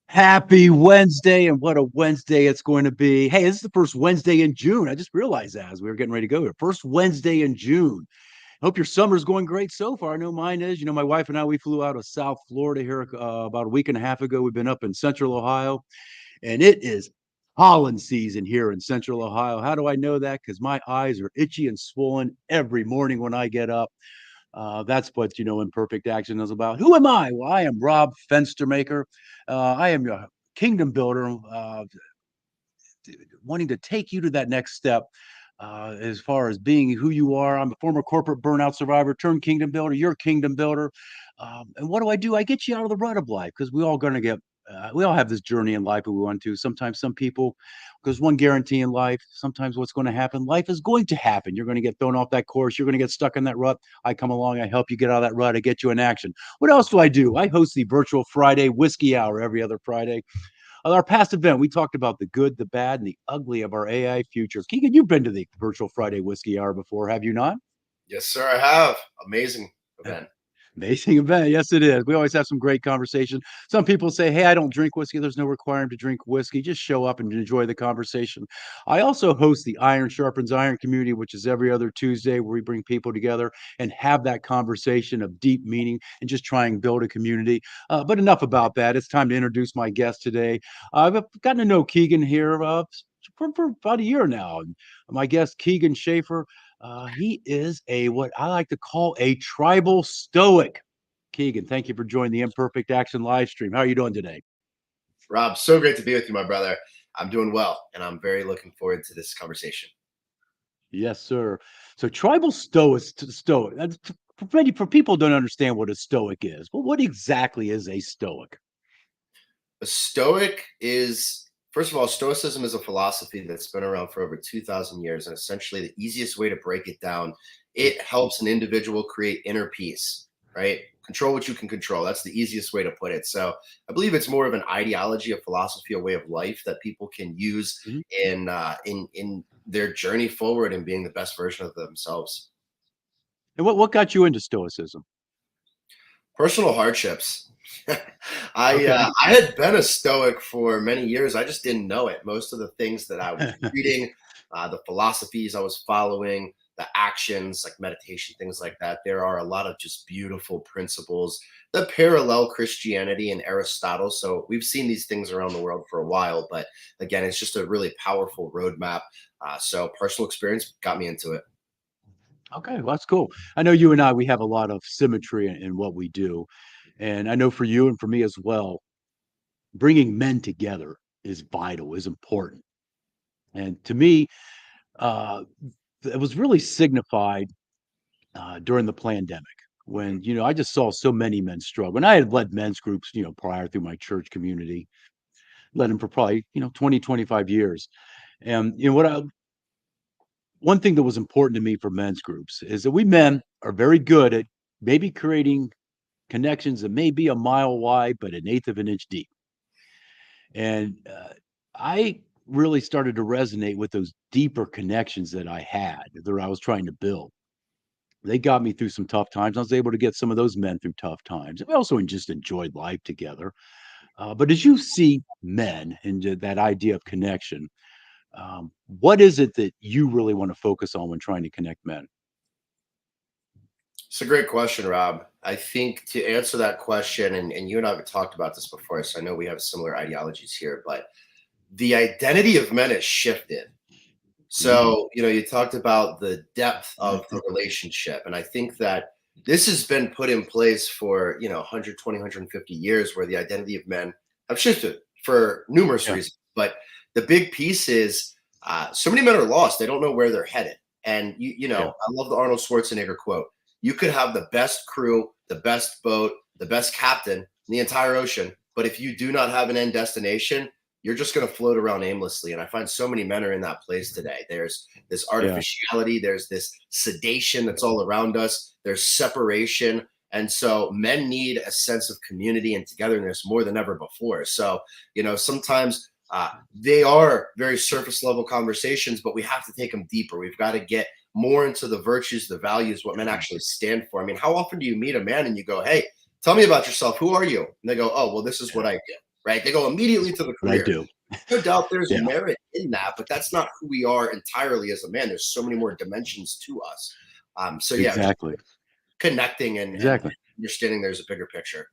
Happy Wednesday, and what a Wednesday it's going to be. Hey, this is the first Wednesday in June. I just realized that as we were getting ready to go here. First Wednesday in June. Hope your summer's going great so far. I know mine is. My wife and I, we flew out of South Florida here about a week and a half ago. We've been up in Central Ohio, and it is pollen season here in Central Ohio. How do I know that? Because my eyes are itchy and swollen every morning when I get up. That's what Imperfect Action is about. Who am I? Well, I am Rob Fenstermaker. I am your kingdom builder, wanting to take you to that next step. As far as being who you are, I'm a former corporate burnout survivor turned kingdom builder. You're a kingdom builder, and what do? I get you out of the rut of life because we all going to get. We all have this journey in life that we want to. Sometimes some people, because one guarantee in life, sometimes what's going to happen, life is going to happen. You're going to get thrown off that course. You're going to get stuck in that rut. I come along, I help you get out of that rut. I get you in action. What else do? I host the virtual Friday whiskey hour every other Friday. On our past event, we talked about the good, the bad, and the ugly of our AI futures. Keegan, you've been to the virtual Friday whiskey hour before, have you not? Yes, sir, I have. Amazing event. Amazing event. Yes, it is. We always have some great conversation. Some people say, hey, I don't drink whiskey. There's no requirement to drink whiskey. Just show up and enjoy the conversation. I also host the Iron Sharpens Iron community, which is every other Tuesday, where we bring people together and have that conversation of deep meaning and just try and build a community. But enough about that. It's time to introduce my guest today. I've gotten to know Keegan here for about a year now. And my guest, Keegan Schaefer, he is what I like to call a tribal stoic. Keegan, thank you for joining the Imperfect Action live stream. How are you doing today? Rob, so great to be with you, my brother. I'm doing well, and I'm very looking forward to this conversation. Yes, sir. So tribal stoic. For people who don't understand what a stoic is. Well, what exactly is a stoic? A Stoic is, first of all, Stoicism is a philosophy that's been around for over 2,000 years. And essentially, the easiest way to break it down, it helps an individual create inner peace, right? Control what you can control. That's the easiest way to put it. So I believe it's more of an ideology, a philosophy, a way of life that people can use Mhm. in their journey forward and being the best version of themselves. And what got you into stoicism? Personal hardships. Okay. I had been a Stoic for many years. I just didn't know it. Most of the things that I was reading, the philosophies I was following, the actions like meditation, things like that. There are a lot of just beautiful principles that parallel Christianity and Aristotle. So we've seen these things around the world for a while, but again, it's just a really powerful roadmap. So personal experience got me into it. Okay, well, that's cool. I know you and I, we have a lot of symmetry in what we do. And I know for you and for me as well, bringing men together is vital, is important. And to me, uh, it was really signified during the pandemic when, I just saw so many men struggle. And I had led men's groups, prior through my church community, led them for probably, 20, 25 years. And, one thing that was important to me for men's groups is that we men are very good at maybe creating connections that may be a mile wide, but an eighth of an inch deep. And I really started to resonate with those deeper connections that I had, that I was trying to build. They got me through some tough times. I was able to get some of those men through tough times. We also just enjoyed life together. But as you see men and that idea of connection, what is it that you really want to focus on when trying to connect men? It's a great question, Rob. I think to answer that question, and you and I have talked about this before, so I know we have similar ideologies here, but the identity of men has shifted. Mm, So, you talked about the depth of the relationship. And I think that this has been put in place for, 120, 150 years where the identity of men have shifted for numerous yeah, reasons. But the big piece is so many men are lost. They don't know where they're headed. And, yeah, I love the Arnold Schwarzenegger quote. You could have the best crew, the best boat, the best captain in the entire ocean. But if you do not have an end destination, you're just going to float around aimlessly. And I find so many men are in that place today. There's this yeah. artificiality, there's this sedation that's all around us, there's separation. And so men need a sense of community and togetherness more than ever before. So, sometimes they are very surface level conversations, but we have to take them deeper. We've got to get more into the virtues, the values, what men actually stand for. I mean, how often do you meet a man and you go, "Hey, tell me about yourself. Who are you?" And they go, "Oh, well, this is Yeah. what I do." Right? They go immediately to the What I career. do. No doubt there's Yeah, merit in that, but that's not who we are entirely as a man. There's so many more dimensions to us. So yeah, just exactly. connecting and Exactly. understanding there's a bigger picture.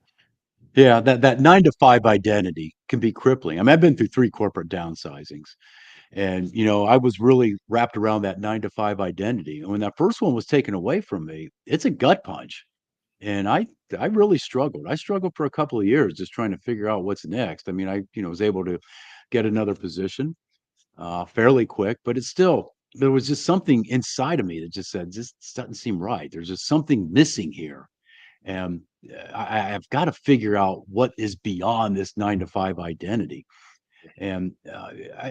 Yeah, that 9 to 5 identity can be crippling. I mean, I've been through 3 corporate downsizings, and, I was really wrapped around that 9 to 5 identity, and when that first one was taken away from me, it's a gut punch, and I really struggled. I struggled for a couple of years just trying to figure out what's next. I mean, was able to get another position, fairly quick, but it's still there was just something inside of me that just said, "This doesn't seem right. There's just something missing here." And I've got to figure out what is beyond this 9 to 5 identity. And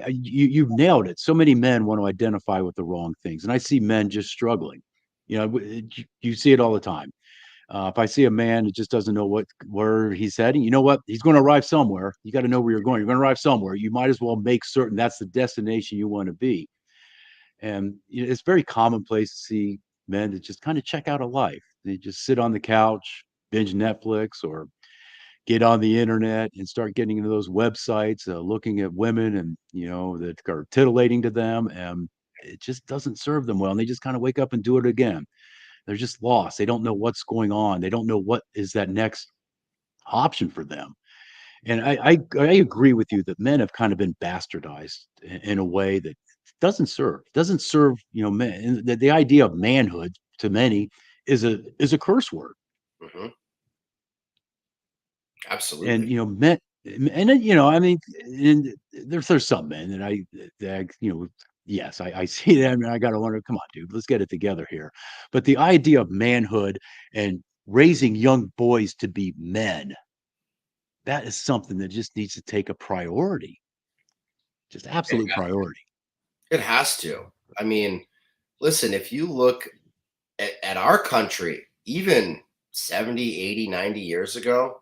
you've nailed it. So many men want to identify with the wrong things, and I see men just struggling. You see it all the time. If I see a man that just doesn't know where he's heading, you know what? He's going to arrive somewhere. You got to know where you're going. You're going to arrive somewhere. You might as well make certain that's the destination you want to be. And it's very commonplace to see men that just kind of check out of life. They just sit on the couch, binge Netflix, or get on the internet and start getting into those websites, looking at women and that are titillating to them, and it just doesn't serve them well. And they just kind of wake up and do it again. They're just lost. They don't know what's going on. They don't know what is that next option for them. And I agree with you that men have kind of been bastardized in a way that doesn't serve men. And the idea of manhood to many is a curse word. Hmm. And Absolutely. men, and then, I mean, and there's some men that yes, I see that. I mean, I got to wonder, come on, dude, let's get it together here. But the idea of manhood and raising young boys to be men, that is something that just needs to take a priority, just It, absolute priority. it has to. I mean, listen, if you look at our country, even 70, 80, 90 years ago,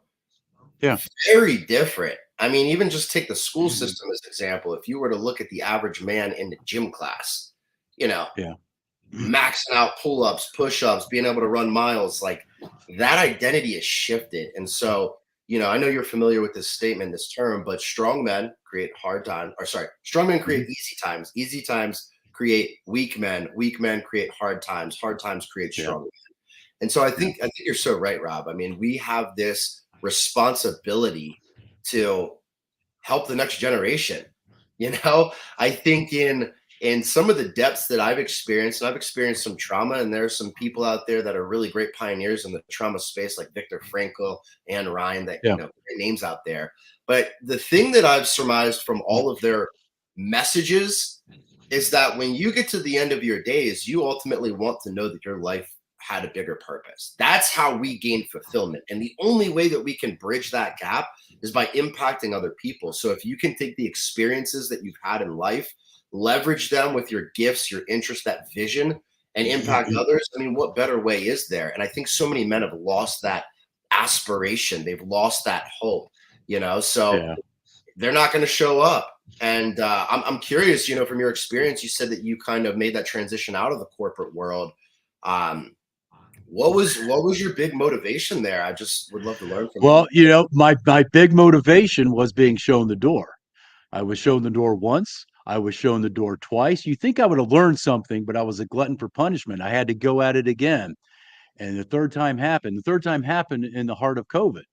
Yeah. very different. I mean, even just take the school Mhm. system as an example. If you were to look at the average man in the gym class, you know, Yeah. maxing out pull-ups, push-ups, being able to run miles, like that identity is shifted. And so, I know you're familiar with this statement, this term, but strong men create hard time, or sorry, strong men Mhm. create easy times create weak men create hard times create Yeah. strong. And so Yeah. I think you're so right, Rob. I mean, we have this responsibility to help the next generation. I think in some of the depths that I've experienced, and I've experienced some trauma, and there's some people out there that are really great pioneers in the trauma space, like Viktor Frankl and Ryan, that Yeah. great names out there. But the thing that I've surmised from all of their messages is that when you get to the end of your days, you ultimately want to know that your life had a bigger purpose. That's how we gain fulfillment. And the only way that we can bridge that gap is by impacting other people. So if you can take the experiences that you've had in life, leverage them with your gifts, your interest, that vision, and impact others, I mean, what better way is there? And I think so many men have lost that aspiration. They've lost that hope, so Yeah. they're not going to show up. And I'm curious, from your experience, you said that you kind of made that transition out of the corporate world. Um, what was your big motivation there? I just would love to learn from you. Well, my big motivation was being shown the door. I was shown the door once. I was shown the door twice. You think I would have learned something, but I was a glutton for punishment. I had to go at it again. And the third time happened. The third time happened in the heart of COVID.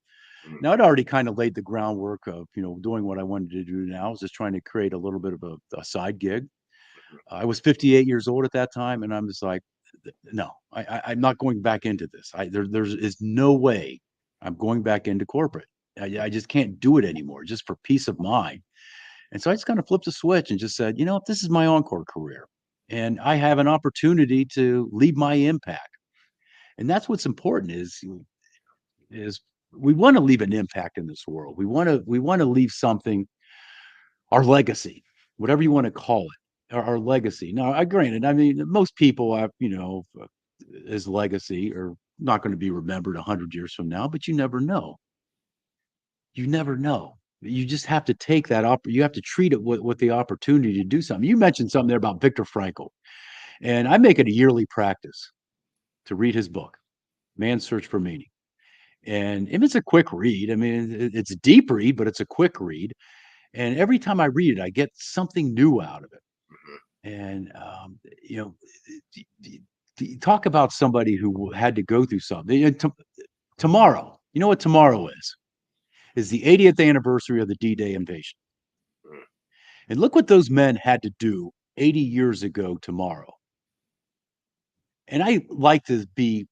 Mhm, Now, I'd already kind of laid the groundwork of, doing what I wanted to do now. I was just trying to create a little bit of a side gig. I was 58 years old at that time, and I'm just like, no, I'm not going back into this. There is no way I'm going back into corporate. I just can't do it anymore, just for peace of mind. And so I just kind of flipped a switch and just said, this is my encore career, and I have an opportunity to leave my impact. And that's what's important is we want to leave an impact in this world. We want to leave something, our legacy, whatever you want to call it, our legacy. Now, I granted, I mean, most people have, as legacy are not going to be remembered 100 years from now, but you never know. You never know. You just have to take that you have to treat it with the opportunity to do something. You mentioned something there about Viktor Frankl. And I make it a yearly practice to read his book, Man's Search for Meaning. And if it's a quick read, I mean, it's a deep read, but it's a quick read. And every time I read it, I get something new out of it. Mhm. And, you know, d- d- talk about somebody who had to go through something. Tomorrow, you know what tomorrow is? Is the 80th anniversary of the D-Day invasion. Mhm. And look what those men had to do 80 years ago tomorrow. And I like to be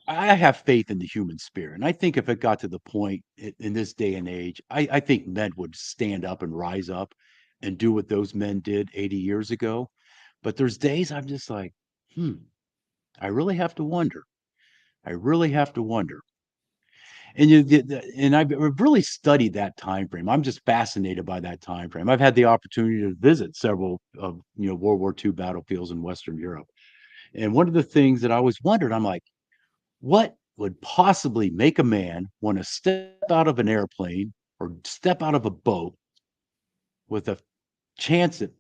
I have faith in the human spirit. And I think if it got to the point in this day and age, I think men would stand up and rise up and do what those men did 80 years ago. But there's days I'm just like, hmm, I really have to wonder. I really have to wonder. And and I've really studied that time frame. I'm just fascinated by that time frame. I've had the opportunity to visit several of World War II battlefields in Western Europe. And one of the things that I always wondered, I'm like, what would possibly make a man want to step out of an airplane or step out of a boat with a chance that,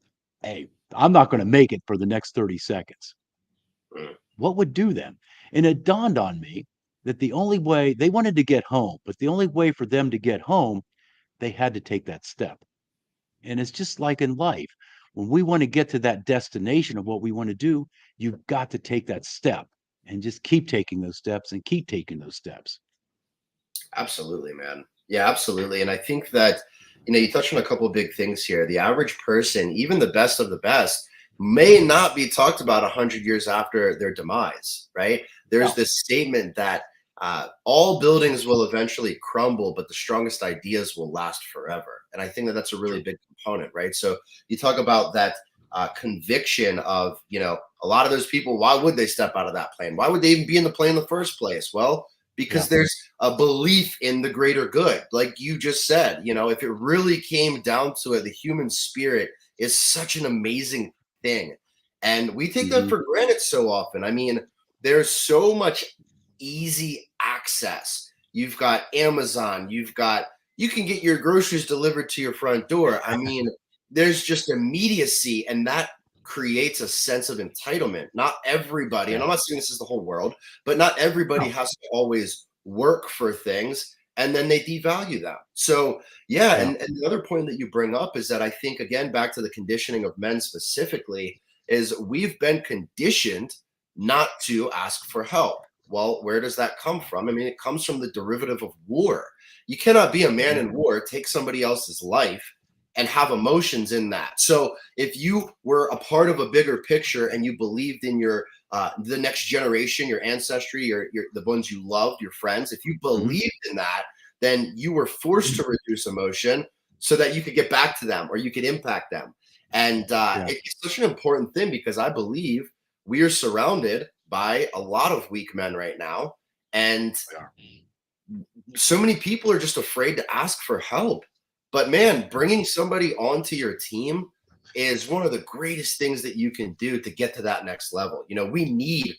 hey, I'm not going to make it for the next 30 seconds? Mhm. What would do them? And it dawned on me that the only way they wanted to get home, but the only way for them to get home, they had to take that step. And it's just like in life. When we want to get to that destination of what we want to do, you've got to take that step and just keep taking those steps and keep taking those steps. Absolutely, man. Yeah, absolutely. And I think that, you touched on a couple of big things here. The average person, even the best of the best, may not be talked about 100 years after their demise, right? There's Yeah. this statement that all buildings will eventually crumble, but the strongest ideas will last forever. And I think that that's a really True. big component, right? So you talk about that conviction of, a lot of those people, why would they step out of that plane? Why would they even be in the plane in the first place? Well, because Yeah. there's a belief in the greater good. Like you just said, if it really came down to it, the human spirit is such an amazing thing. And we take that Hmm. for granted so often. I mean, there's so much easy access. You've got Amazon, you can get your groceries delivered to your front door. I mean, there's just immediacy, and that creates a sense of entitlement. Not everybody, and Yeah. I'm not saying this is the whole world, but not everybody No. has to always work for things, and then they devalue them. So yeah, Yeah. and the other point that you bring up is that I think, again, back to the conditioning of men specifically, is we've been conditioned not to ask for help. Well, where does that come from? I mean, it comes from the derivative of war. You cannot be a man Hmm. in war, take somebody else's life, and have emotions in that. So if you were a part of a bigger picture and you believed in the next generation, your ancestry, your the ones you loved, your friends, if you Hmm. believed in that, then you were forced to reduce emotion so that you could get back to them or you could impact them. And Yeah. it's such an important thing because I believe we are surrounded by a lot of weak men right now. And Yeah. so many people are just afraid to ask for help. But man, bringing somebody onto your team is one of the greatest things that you can do to get to that next level. We need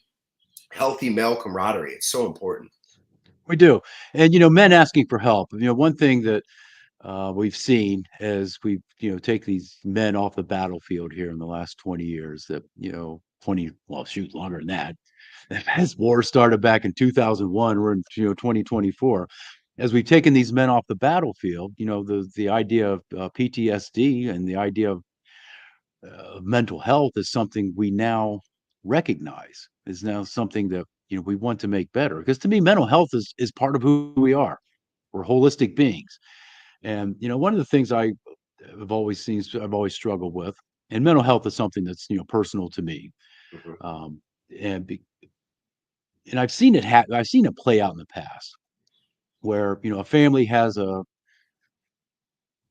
healthy male camaraderie. It's so important. We do. And, men asking for help. One thing that we've seen as we, take these men off the battlefield here in the last 20 years that, 20, well, shoot, longer than that. As war started back in 2001, we're in, 2024. As we've taken these men off the battlefield, the idea of PTSD and the idea of mental health is something we now recognize is now something that we want to make better, because to me mental health is part of who we are. We're holistic beings. And one of the things I've always struggled with, and mental health is something that's personal to me. Mhm. um, and be, and I've seen it play out in the past where a family has a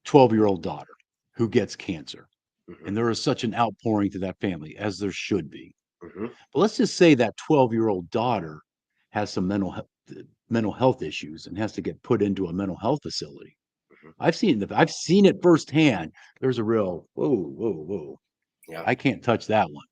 12-year-old daughter who gets cancer, Mhm. and there is such an outpouring to that family, as there should be. Mhm. But let's just say that 12-year-old daughter has some mental health issues and has to get put into a mental health facility. Mhm. I've seen it firsthand. There's a real whoa, whoa, whoa. Yeah. I can't touch that one.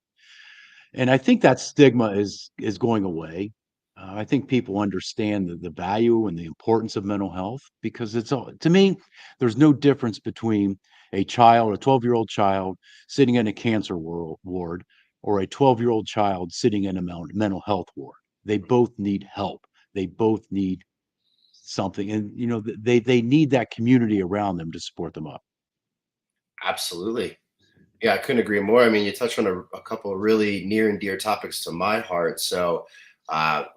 And I think that stigma is going away. I think people understand the value and the importance of mental health, because it's all, to me, there's no difference between A child, a 12-year-old child sitting in a cancer ward, or a 12-year-old child sitting in a mental health ward. They both need help. They both need something, and they need that community around them to support them up. Absolutely. Yeah, I couldn't agree more. I mean, you touched on a couple of really near and dear topics to my heart. So,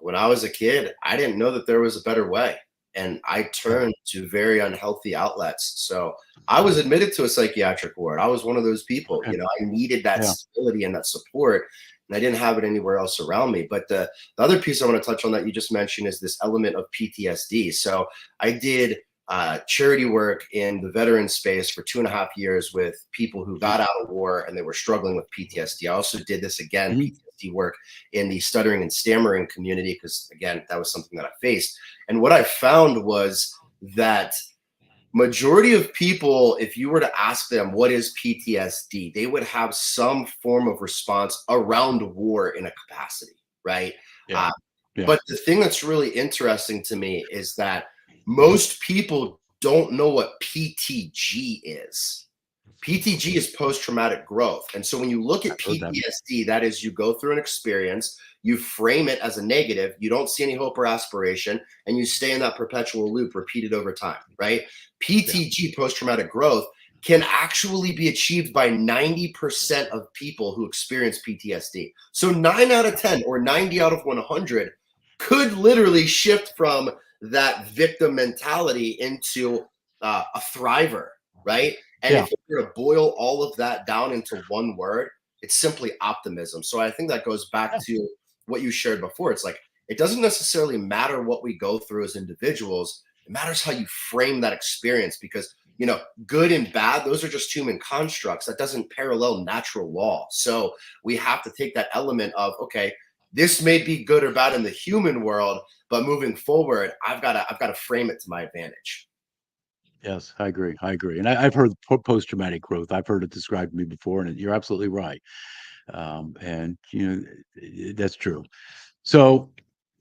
when I was a kid, I didn't know that there was a better way, and I Yeah. turned to very unhealthy outlets. So, I was admitted to a psychiatric ward. I was one of those people. Okay. I needed that Yeah. stability and that support, and I didn't have it anywhere else around me. But the other piece I want to touch on that you just mentioned is this element of PTSD. So, I did charity work in the veteran space for 2.5 years with people who Mhm. got out of war and they were struggling with PTSD. I also did this again, Mhm. PTSD work in the stuttering and stammering community, because again, that was something that I faced. And what I found was that majority of people, if you were to ask them what is PTSD, they would have some form of response around war in a capacity, right? Yeah. Uh, Yeah. but the thing that's really interesting to me is that most people don't know what PTG is. PTG is post traumatic growth. And so when you look at I've heard that. PTSD, that is, you go through an experience, you frame it as a negative, you don't see any hope or aspiration, and you stay in that perpetual loop repeated over time, right? Yeah. PTG, post traumatic growth, can actually be achieved by 90% of people who experience PTSD. So 9 out of 10 or 90 out of 100 could literally shift from that victim mentality into a thriver, right? And Yeah. if you were to boil all of that down into one word, it's simply optimism. So I think that goes back Yeah. to what you shared before. It's like, it doesn't necessarily matter what we go through as individuals. It matters how you frame that experience, because, good and bad, those are just human constructs. That doesn't parallel natural law. So we have to take that element of, okay, this may be good or bad in the human world, but moving forward, I've got to frame it to my advantage. Yes, I agree. I agree. And I've heard post traumatic growth. I've heard it described to me before, and you're absolutely right. And that's true. So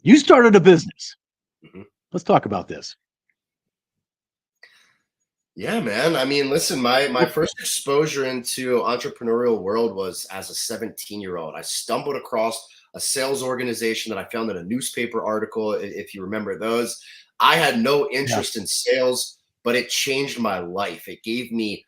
you started a business. Mhm. Let's talk about this. Yeah, man. I mean, listen, my What- first exposure into entrepreneurial world was as a 17-year-old. I stumbled across a sales organization that I found in a newspaper article, if you remember those. I had no Yeah. interest in sales, but it changed my life. It gave me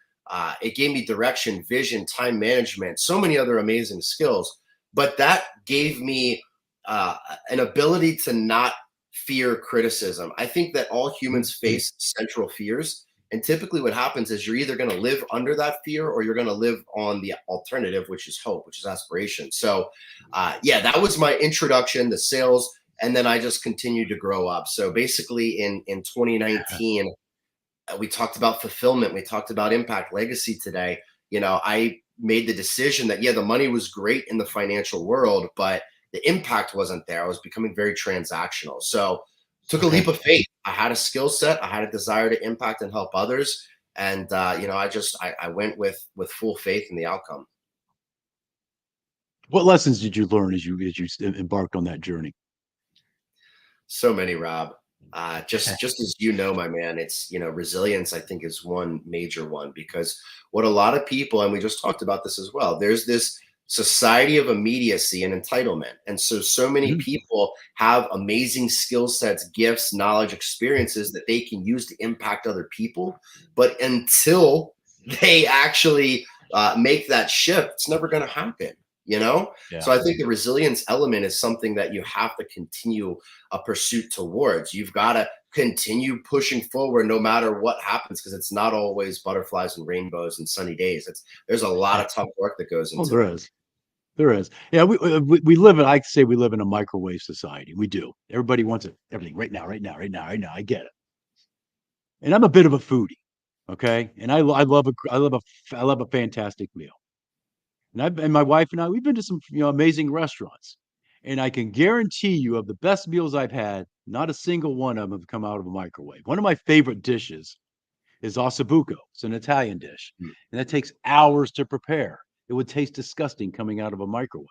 direction, vision, time management, so many other amazing skills. But that gave me uh, an ability to not fear criticism. I think that all Mhm. humans Mhm. face central fears, and typically, what happens is you're either going to live under that fear or you're going to live on the alternative, which is hope, which is aspiration. So, yeah, that was my introduction to sales. And then I just continued to grow up. So basically, in 2019, we talked about fulfillment, we talked about impact, legacy today. I made the decision that, yeah, the money was great in the financial world, but the impact wasn't there. I was becoming very transactional. So took a leap Okay. of faith. I had a skill set, I had a desire to impact and help others. And I went with full faith in the outcome. What lessons did you learn as you embarked on that journey? So many, Rob. Just as you know, my man, it's, resilience, I think, is one major one, because what a lot of people, and we just talked about this as well, there's this society of immediacy and entitlement. And so many Mhm. people have amazing skill sets, gifts, knowledge, experiences that they can use to impact other people. But until they actually make that shift, it's never going to happen, you know? Yeah. So I think the resilience element is something that you have to continue a pursuit towards. You've got to continue pushing forward no matter what happens, because it's not always butterflies and rainbows and sunny days. There's a lot of tough work that goes Oh, into there it. is. There is. Yeah, we live in, I say we live in a microwave society. We do. Everybody wants it, everything right now, right now, right now, right now. I get it. And I'm a bit of a foodie, okay? And I love a fantastic meal. And my wife and I, we've been to some amazing restaurants. And I can guarantee you, of the best meals I've had, not a single one of them have come out of a microwave. One of my favorite dishes is ossobuco. It's an Italian dish, Mm. and that takes hours to prepare. It would taste disgusting coming out of a microwave.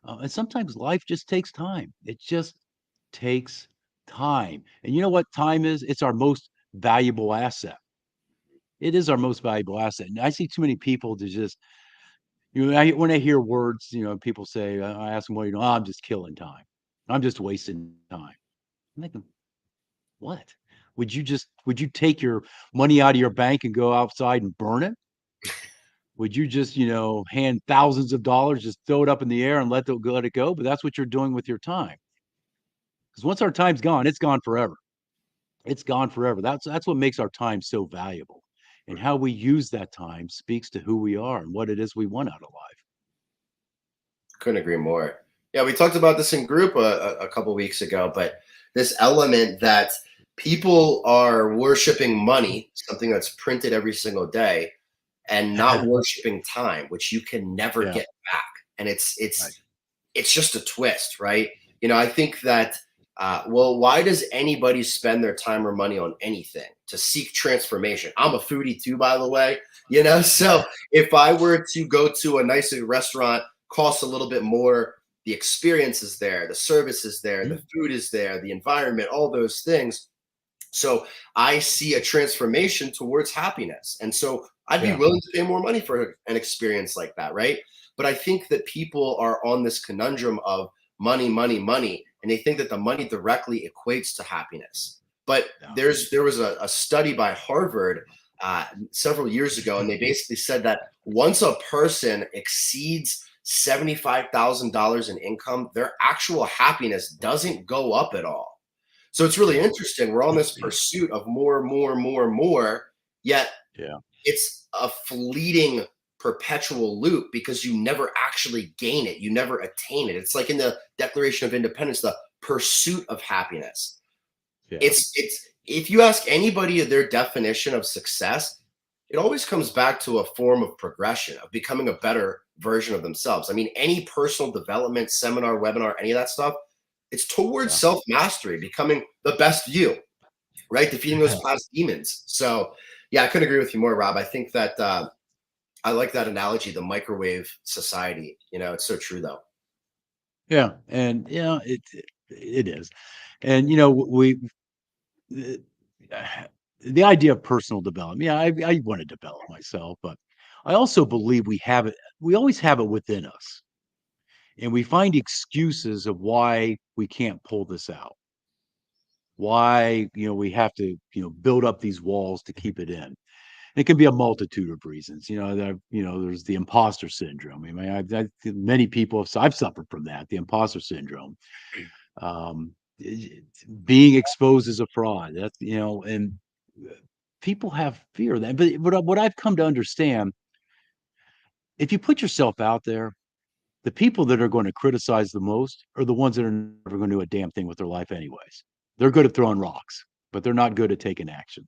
And sometimes life just takes time. It just takes time. And you know what time is? It's our most valuable asset. it is our most valuable asset. And I see too many people to just, when I hear words, people say, I ask them, well, I'm just killing time. I'm just wasting time. I'm thinking, what? Would you take your money out of your bank and go outside and burn it? Would you just, hand thousands of dollars, just throw it up in the air and let it go? But that's what you're doing with your time. Because once our time's gone, it's gone forever. It's gone forever. That's what makes our time so valuable. And how we use that time speaks to who we are and what it is we want out of life. Couldn't agree more. Yeah, we talked about this in group a couple weeks ago, but this element that people are worshiping money, something that's printed every single day, and not worshiping time, which you can never Yeah. get back. And it's Right. it's it's just a twist, right? I think that well, why does anybody spend their time or money on anything to seek transformation? I'm a foodie too, by the way. So if I were to go to a nicer restaurant, costs a little bit more, the experience is there, the service is there, the Mhm. food is there, the environment, all those things. So I see a transformation towards happiness. And so I'd be Yeah. willing to pay more money for an experience like that, right? But I think that people are on this conundrum of money, money, money, and they think that the money directly equates to happiness. But Yeah. there was a study by Harvard several years ago, and they basically said that once a person exceeds $75,000 in income, their actual happiness doesn't go up at all. So it's really Yeah. interesting. We're on this pursuit of more, more, more, more, yet Yeah. it's a fleeting perpetual loop because you never actually gain it. You never attain it. It's like in the Declaration of Independence, the pursuit of happiness. Yeah. It's if you ask anybody their definition of success, it always comes back to a form of progression, of becoming a better version of themselves. I mean, any personal development seminar, webinar, any of that stuff, it's towards Yeah. self-mastery, becoming the best you, right? Defeating those past demons. So yeah, I couldn't agree with you more, Rob. I think that I like that analogy, the microwave society. It's so true though. Yeah. And it is. And we the, the idea of personal development. Yeah, I want to develop myself, but I also believe we have it. We always have it within us, and we find excuses of why we can't pull this out. Why we have to build up these walls to keep it in. It can be a multitude of reasons. There's the imposter syndrome. I mean, many people I've suffered from that. The imposter syndrome. Um, Being exposed as a fraud. That's and people have fear of that. But what I've come to understand, if you put yourself out there, the people that are going to criticize the most are the ones that are never going to do a damn thing with their life, anyways. They're good at throwing rocks, but they're not good at taking action.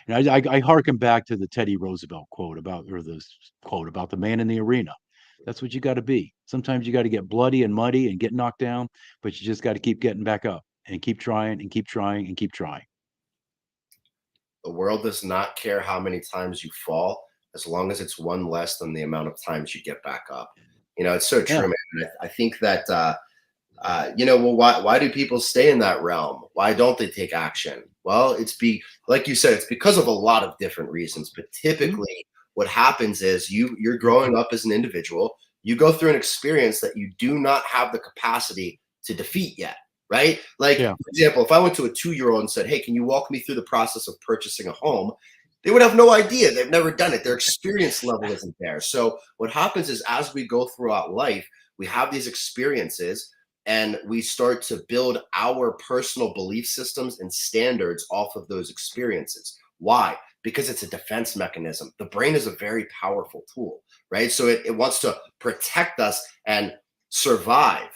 And I hearken back to the Teddy Roosevelt quote or the quote about the man in the arena. That's what you got to be. Sometimes you got to get bloody and muddy and get knocked down, but you just got to keep getting back up and keep trying and keep trying and keep trying. The world does not care how many times you fall, as long as it's one less than the amount of times you get back up. It's so true, Yeah. man. And I think that well, why do people stay in that realm? Why don't they take action? Well, like you said, it's because of a lot of different reasons. But Mhm. typically, what happens is you're growing up as an individual. You go through an experience that you do not have the capacity to defeat yet, right? Like, Yeah. for example, if I went to a 2-year-old and said, "Hey, can you walk me through the process of purchasing a home?" They would have no idea. They've never done it. Their experience level isn't there. So what happens is, as we go throughout life, we have these experiences and we start to build our personal belief systems and standards off of those experiences. Why? Because it's a defense mechanism. The brain is a very powerful tool, right? So it wants to protect us and survive.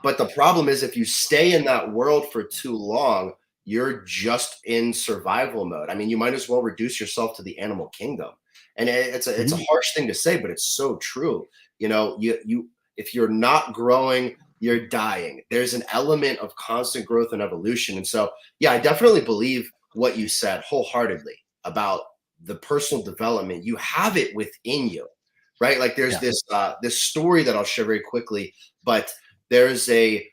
But the problem is, if you stay in that world for too long, you're just in survival mode. I mean, you might as well reduce yourself to the animal kingdom. And it's a Mhm. harsh thing to say, but it's so true. You if you're not growing, you're dying. There's an element of constant growth and evolution. And so, yeah, I definitely believe what you said wholeheartedly about the personal development. You have it within you, right? Like there's Yeah. this story that I'll share very quickly, but there's a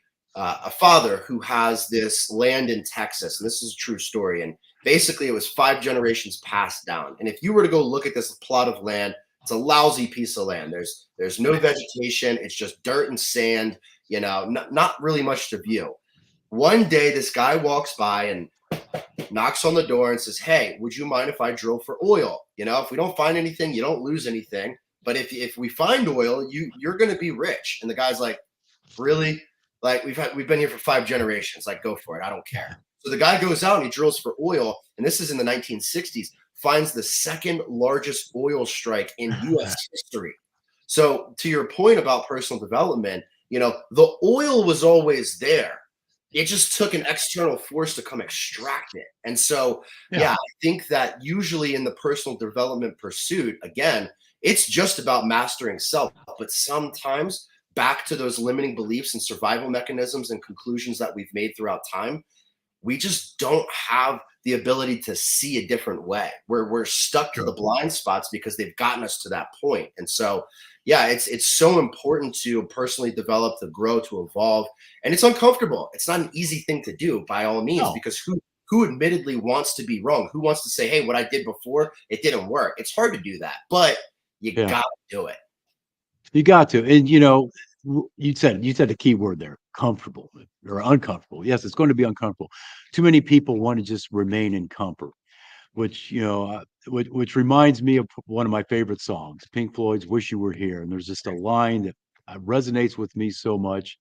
father who has this land in Texas, and this is a true story. And Basically, it was 5 generations passed down. And if you were to go look at this plot of land, it's a lousy piece of land. There's no vegetation. It's just dirt and sand. Not really much to view. One day, this guy walks by and knocks on the door and says, "Hey, would you mind if I drill for oil? If we don't find anything, you don't lose anything. But if we find oil, you're going to be rich." And the guy's like, "Really? Like we've been here for 5 generations. Like, go for it. I don't care." So the guy goes out and he drills for oil, and this is in the 1960s. Finds the second largest oil strike in U.S. history. So to your point about personal development, the oil was always there. It just took an external force to come extract it. And so, Yeah. yeah, I think that usually in the personal development pursuit, again, it's just about mastering self. But sometimes back to those limiting beliefs and survival mechanisms and conclusions that we've made throughout time, we just don't have the ability to see a different way. We're stuck to the True. blind spots because they've gotten us to that point. And so, yeah, it's so important to personally develop, to grow, to evolve, and it's uncomfortable. It's not an easy thing to do by all means, No. because who admittedly wants to be wrong? Who wants to say, "Hey, what I did before, it didn't work"? It's hard to do that, but you Yeah. got to do it. You got to. And you said the key word there, comfortable or uncomfortable. Yes, it's going to be uncomfortable. Too many people want to just remain in comfort, which reminds me of one of my favorite songs, Pink Floyd's "Wish You Were Here." And there's just a line that resonates with me so much.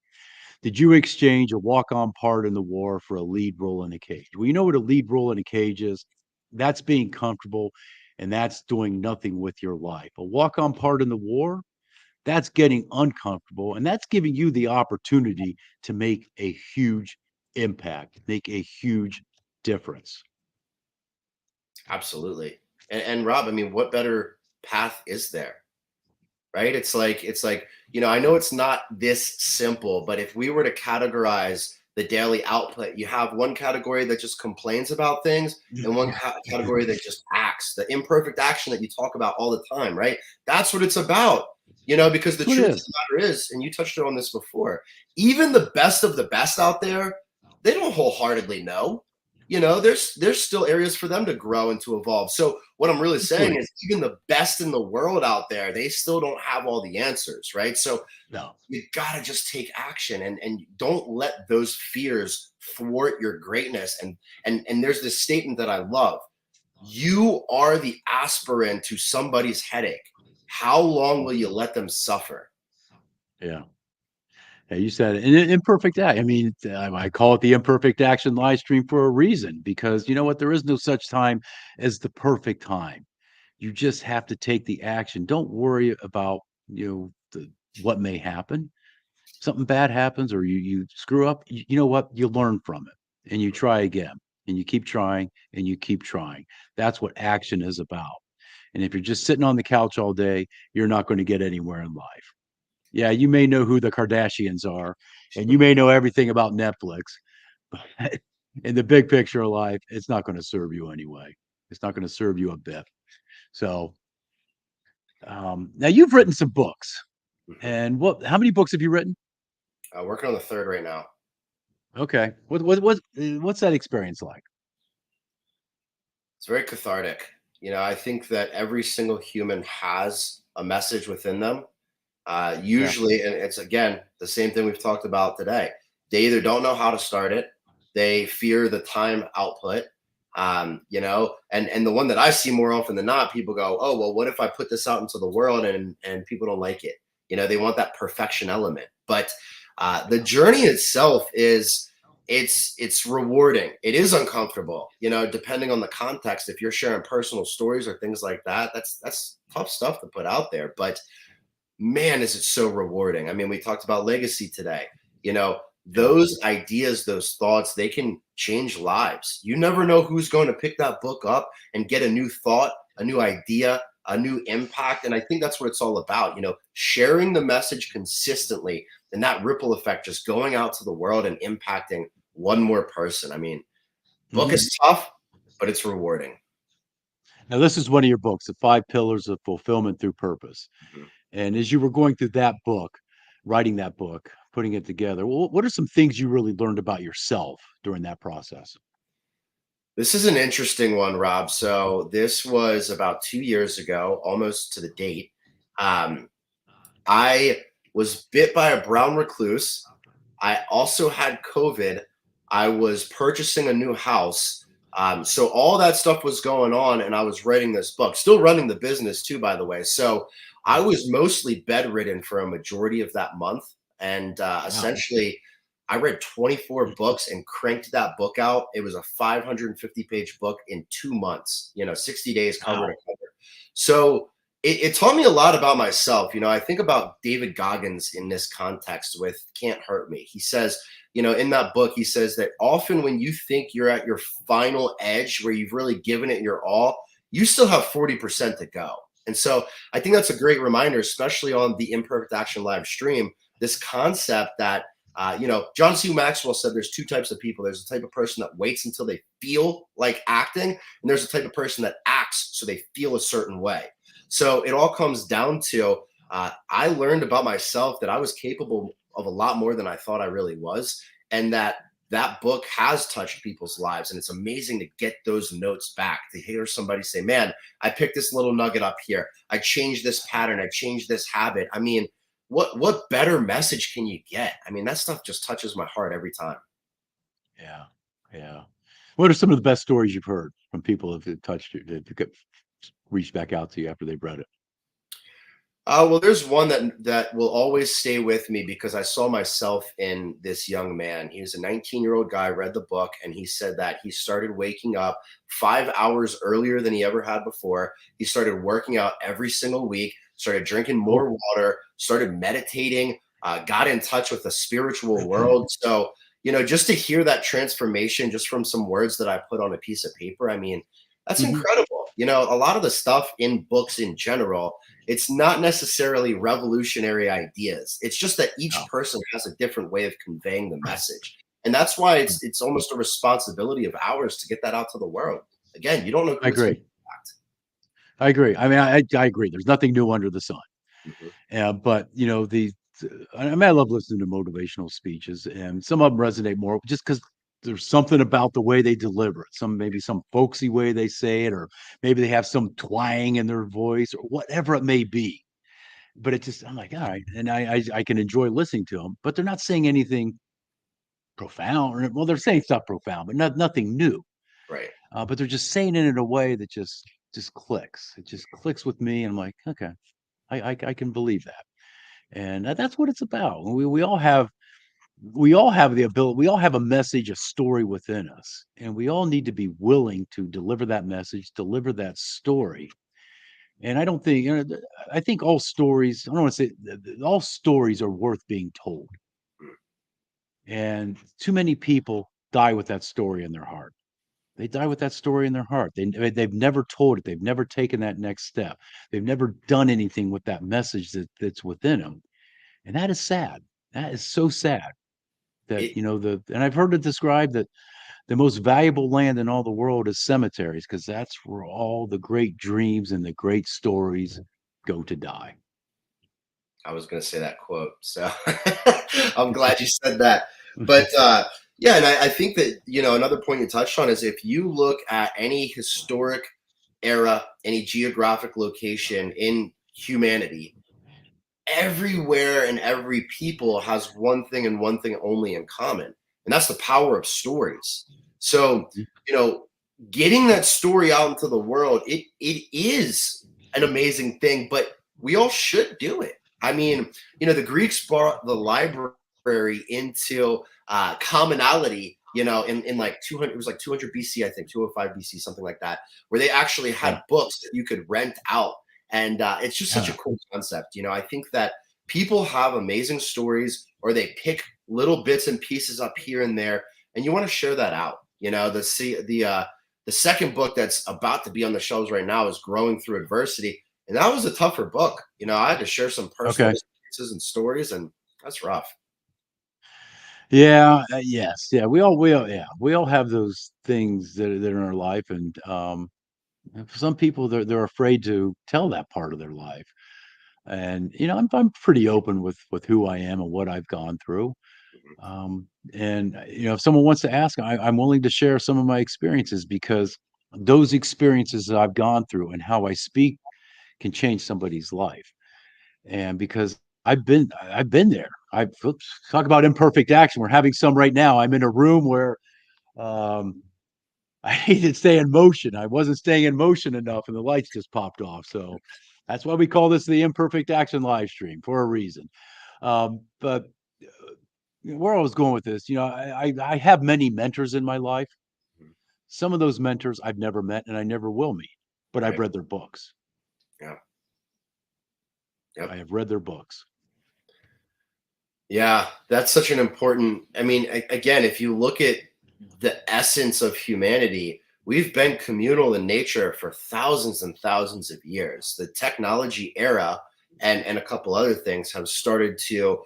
Did you exchange a walk-on part in the war for a lead role in a cage? Well, you know what a lead role in a cage is? That's being comfortable, and that's doing nothing with your life. A walk-on part in the war, that's getting uncomfortable, and that's giving you the opportunity to make a huge impact, make a huge difference. Absolutely. And Rob, I mean, what better path is there? Right? It's like, I know it's not this simple, but if we were to categorize the daily output, you have one category that just complains about things and one category that just acts. The imperfect action that you talk about all the time, right? That's what it's about. Because the That's what it truth of is. the matter is, and you touched on this before, even the best of the best out there, they don't wholeheartedly know. There's still areas for them to grow and to evolve. So what I'm really saying Absolutely. is, even the best in the world out there, they still don't have all the answers, right? So No. you gotta just take action, and don't let those fears thwart your greatness. And there's this statement that I love: you are the aspirin to somebody's headache. How long will you let them suffer? Yeah. Yeah, you said it. And imperfect act. I mean, I call it the imperfect action live stream for a reason, because you know what? There is no such time as the perfect time. You just have to take the action. Don't worry about, what may happen. Something bad happens or you screw up, you know what? You learn from it and you try again and you keep trying and you keep trying. That's what action is about. And if you're just sitting on the couch all day, you're not going to get anywhere in life. Yeah, you may know who the Kardashians are, and you may know everything about Netflix, but in the big picture of life, it's not going to serve you anyway. It's not going to serve you a bit. So now you've written some books, Mhm. and how many books have you written? Working on the third right now. Okay, what's that experience like? It's very cathartic. I think that every single human has a message within them. Yeah, Usually, and it's again the same thing we've talked about today. They either don't know how to start it, they fear the time output, and the one that I see more often than not, people go, "Oh, well, what if I put this out into the world and people don't like it?" They want that perfection element, but the journey itself is it's rewarding. It is uncomfortable, depending on the context. If you're sharing personal stories or things like that, that's tough stuff to put out there, but man, is it so rewarding. I mean, we talked about legacy today. yeah. Those ideas, those thoughts, they can change lives. You never know who's going to pick that book up and get a new thought, a new idea, a new impact. And I think that's what it's all about, sharing the message consistently, and that ripple effect just going out to the world and impacting one more person. I mean, book Mhm. is tough, but it's rewarding. Now, this is one of your books, The Five Pillars of Fulfillment Through Purpose. Mhm. And as you were going through that book, writing that book, putting it together, what are some things you really learned about yourself during that process? This is an interesting one, Rob. So this was about 2 years ago, almost to the date. Um, I was bit by a brown recluse. I also had COVID. I was purchasing a new house. So all that stuff was going on, and I was writing this book, still running the business too, by the way. So I Yeah. was mostly bedridden for a majority of that month. And Wow. essentially, I read 24 books and cranked that book out. It was a 550-page book in 2 months, 60 days cover to Wow. cover. So it taught me a lot about myself. I think about David Goggins in this context with Can't Hurt Me. He says, in that book, he says that often when you think you're at your final edge where you've really given it your all, you still have 40% to go. And so I think that's a great reminder, especially on the Imperfect Action live stream, this concept that, John C. Maxwell said there's two types of people. There's a type of person that waits until they feel like acting, and there's a type of person that acts so they feel a certain way. So it all comes down to I learned about myself that I was capable of a lot more than I thought I really was, and that book has touched people's lives. And it's amazing to get those notes back, to hear somebody say, "Man, I picked this little nugget up here. I changed this pattern. I changed this habit." I mean, what better message can you get? I mean, that stuff just touches my heart every time. Yeah. Yeah. What are some of the best stories you've heard from people that touched you, that reached back out to you after they've read it? Well, there's one that will always stay with me because I saw myself in this young man. He was a 19-year-old guy, read the book, and he said that he started waking up 5 hours earlier than he ever had before. He started working out every single week, started drinking Oh. more water, started meditating, got in touch with the spiritual world. So, just to hear that transformation just from some words that I put on a piece of paper, I mean, that's Mhm. incredible. A lot of the stuff in books in general, it's not necessarily revolutionary ideas. It's just that each Oh. person has a different way of conveying the message. And that's why it's almost a responsibility of ours to get that out to the world. Again, you don't know I who it's going agree. to impact. I agree. I mean, I agree. There's nothing new under the sun. Mhm. But I mean, I love listening to motivational speeches, and some of them resonate more just because there's something about the way they deliver it. Maybe some folksy way they say it, or maybe they have some twang in their voice, or whatever it may be. But it just, I'm like, all right, and I can enjoy listening to them, but they're not saying anything profound. Well, they're saying stuff profound, but nothing new. Right. But they're just saying it in a way that just clicks. It just clicks with me, and I'm like, okay, I can believe that. And that's what it's about. We all have the ability. We all have a message, a story within us, and we all need to be willing to deliver that message, deliver that story. And I don't think, I think all stories. I don't want to say all stories are worth being told, Mm. and too many people die with that story in their heart. They die with that story in their heart. They've never told it. They've never taken that next step. They've never done anything with that message that's within them, and that is sad. That is so sad. That It, and I've heard it described that the most valuable land in all the world is cemeteries because that's where all the great dreams and the great stories go to die. I was going to say that quote. So I'm glad you said that. But yeah, and I think that, another point you touched on is if you look at any historic era, any geographic location in humanity, everywhere and every people has one thing and one thing only in common, and that's the power of stories. So, you know, getting that story out into the world, it is an amazing thing, but we all should do it. I mean, the Greeks brought the library into commonality. In like 200, it was like 200 BC, I think 205 BC, something like that, where they actually Yeah. had books that you could rent out, and it's just such a Yeah. cool concept. I think that people have amazing stories, or they pick little bits and pieces up here and there, and you want to share that out. The second book that's about to be on the shelves right now is Growing Through Adversity, and that was a tougher book. I had to share some personal Okay. experiences and stories, and that's rough. Yeah. Yes. Yeah. We all have those things that are in our life, and for some people they're afraid to tell that part of their life. And I'm pretty open with who I am and what I've gone through. Um, and if someone wants to ask, I'm willing to share some of my experiences because those experiences that I've gone through and how I speak can change somebody's life. And because I've been there. Talk about imperfect action. We're having some right now. I'm in a room where um, I needed to stay in motion. I wasn't staying in motion enough, and the lights just popped off. So that's why we call this the Imperfect Action live stream for a reason. But where I was going with this, I have many mentors in my life. Mhm. Some of those mentors I've never met and I never will meet, but I've Right. read their books. Yeah. Yep. I have read their books. Yeah, that's such an important. I mean, again, if you look at the essence of humanity, we've been communal in nature for thousands and thousands of years. The technology era and a couple other things have started to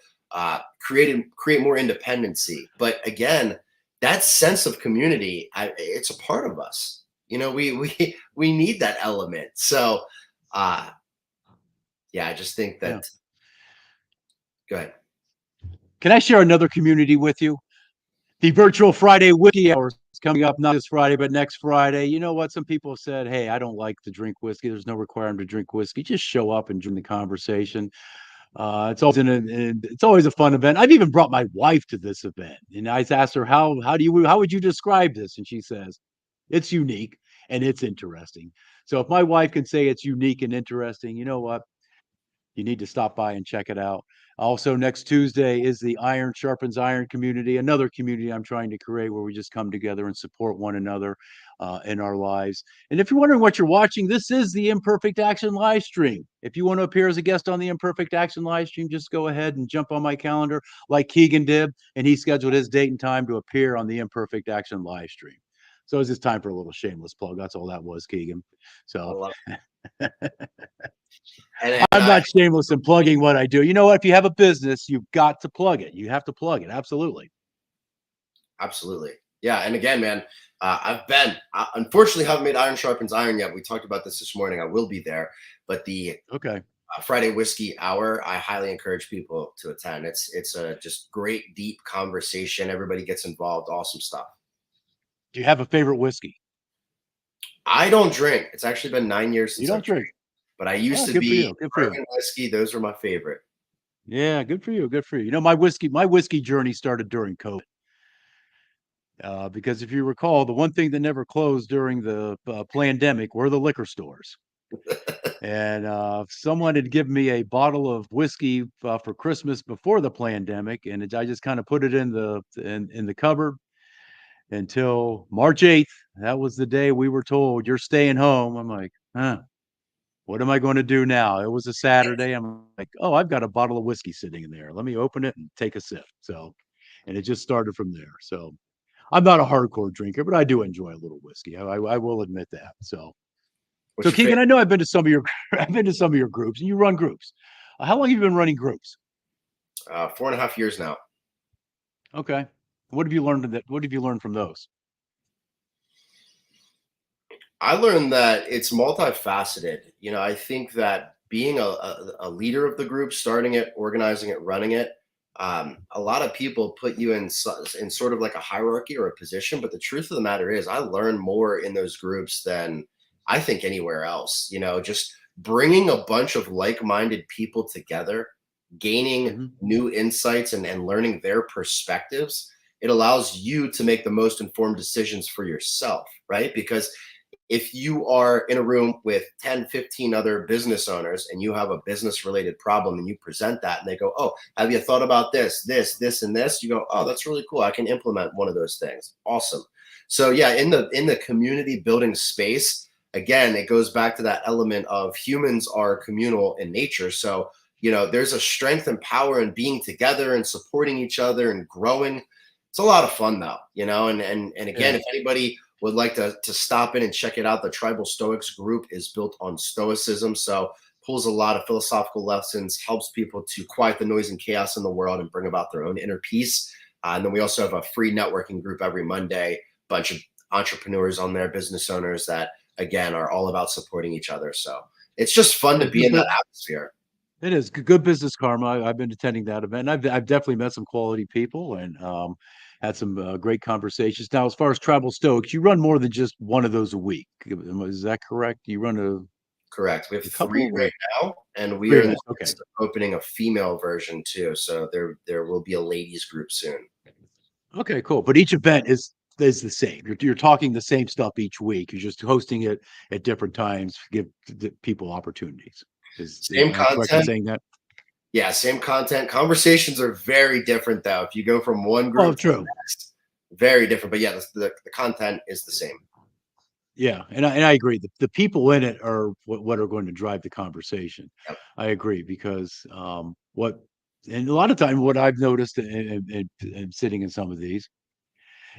create more independency. But again, that sense of community, it's a part of us. We need that element. So, uh, yeah, I just think Yeah. that. Go ahead. Can I share another community with you? The virtual Friday whiskey hour is coming up, not this Friday, but next Friday. You know what? Some people have said, hey, I don't like to drink whiskey. There's no requirement to drink whiskey. Just show up and join the conversation. It's always a fun event. I've even brought my wife to this event, and I asked her how would you describe this, and she says it's unique and it's interesting. So if my wife can say it's unique and interesting, you know what? You need to stop by and check it out. Also, next Tuesday is the Iron Sharpens Iron community, another community I'm trying to create where we just come together and support one another in our lives. And if you're wondering what you're watching, this is the Imperfect Action live stream. If you want to appear as a guest on the Imperfect Action live stream, just go ahead and jump on my calendar like Keegan did, and he scheduled his date and time to appear on the Imperfect Action live stream. So it's just time for a little shameless plug. That's all that was, Keegan. I So love and I'm not shameless in plugging what I do. You know what? If you have a business, you've got to plug it. You have to plug it. Absolutely. Absolutely. Yeah. And again, man, unfortunately haven't made Iron Sharpens Iron yet. We talked about this morning. I will be there, but the Okay. Friday Whiskey Hour, I highly encourage people to attend. It's a just great, deep conversation. Everybody gets involved. Awesome stuff. Do you have a favorite whiskey? I don't drink. It's actually been 9 years You since I've don't drink. drank, but I used Oh, to good for be you. Good for you. bourbon whiskey. Those were my favorite. Yeah, good for you. Good for you. My whiskey journey started during COVID. Because if you recall, the one thing that never closed during the pandemic were the liquor stores. And someone had given me a bottle of whiskey for Christmas before the pandemic, and I just kind of put it in the cupboard until March 8th. That was the day we were told you're staying home. I'm like, huh, what am I going to do now? It was a Saturday. I'm like, oh, I've got a bottle of whiskey sitting in there. Let me open it and take a sip. So, and it just started from there. So I'm not a hardcore drinker, but I do enjoy a little whiskey. I will admit that. So What's your Keegan, favorite? I know I've been to some of your I've been to some of your groups, and you run groups. How long have you been running groups? 4.5 years now. Okay. What have you learned from those? I learned that it's multifaceted. I think that being a leader of the group, starting it, organizing it, running it, a lot of people put you in sort of like a hierarchy or a position. But the truth of the matter is, I learn more in those groups than I think anywhere else. Just bringing a bunch of like-minded people together, gaining Hmm. new insights and learning their perspectives. It allows you to make the most informed decisions for yourself, right? Because if you are in a room with 10, 15 other business owners and you have a business related problem and you present that and they go, oh, have you thought about this, and this? You go, oh, that's really cool. I can implement one of those things. Awesome. So yeah, in the community building space, again, it goes back to that element of humans are communal in nature. So, there's a strength and power in being together and supporting each other and growing. It's a lot of fun though, and again, Yeah. if anybody would like to stop in and check it out, the Tribal Stoics group is built on Stoicism. So pulls a lot of philosophical lessons, helps people to quiet the noise and chaos in the world and bring about their own inner peace. And then we also have a free networking group every Monday, bunch of entrepreneurs on there, business owners that, again, are all about supporting each other. So it's just fun to Well, be good in for that atmosphere. It is good business karma. I've been attending that event. I've definitely met some quality people and had some great conversations. Now, as far as Travel Stoics, you run more than just one of those a week. Is that correct? You run Correct. We have a three couple or right now, and we three are in the events? Okay. midst of opening a female version too. So there will be a ladies group soon. Okay, cool. But each event is the same. You're talking the same stuff each week. You're just hosting it at different times, give the people opportunities. Same Am I correct in content. saying that? Yeah, same content. Conversations are very different though. If you go from one Oh, group to the true. next, very different. But yeah, the content is the same. Yeah, and I agree. The people in it are what are going to drive the conversation. Yep. I agree because what and a lot of time what I've noticed in sitting in some of these,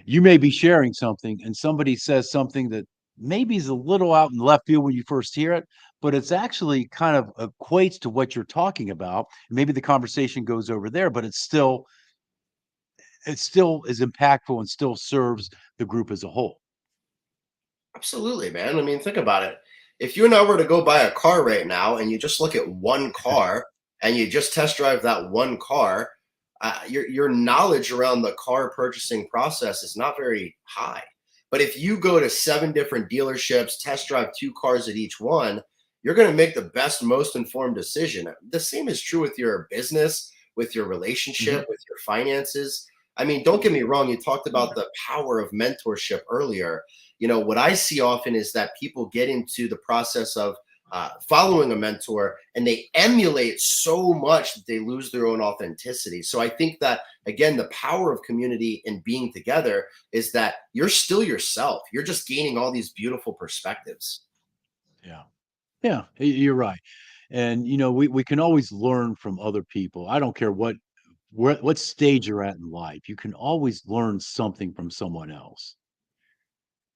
you may be sharing something and somebody says something that maybe is a little out in left field when you first hear it, but it's actually kind of equates to what you're talking about. Maybe the conversation goes over there, but it still is impactful and still serves the group as a whole. Absolutely, man. I mean, think about it. If you and I were to go buy a car right now and you just look at one car and you just test drive that one car, your knowledge around the car purchasing process is not very high. But if you go to seven different dealerships, test drive two cars at each one, you're going to make the best, most informed decision. The same is true with your business, with your relationship, Mhm. with your finances. I mean, don't get me wrong. You talked about the power of mentorship earlier. What I see often is that people get into the process of following a mentor and they emulate so much that they lose their own authenticity. So I think that, again, the power of community and being together is that you're still yourself. You're just gaining all these beautiful perspectives. Yeah. Yeah, you're right. And we can always learn from other people. I don't care what stage you're at in life. You can always learn something from someone else.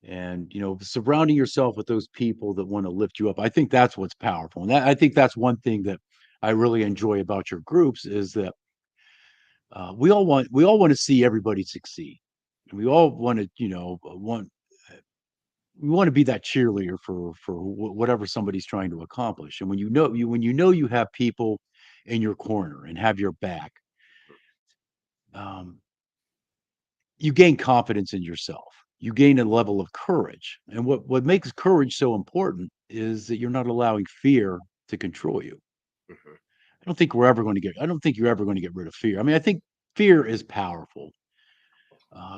And surrounding yourself with those people that want to lift you up. I think that's what's powerful. And I think that's one thing that I really enjoy about your groups is that we all want to see everybody succeed. And we all want to, want we want to be that cheerleader for whatever somebody's trying to accomplish. And when you know you have people in your corner and have your back, um, you gain confidence in yourself. You gain a level of courage. And what makes courage so important is that you're not allowing fear to control you. Mhm. I don't think you're ever going to get rid of fear. I mean, I think fear is powerful.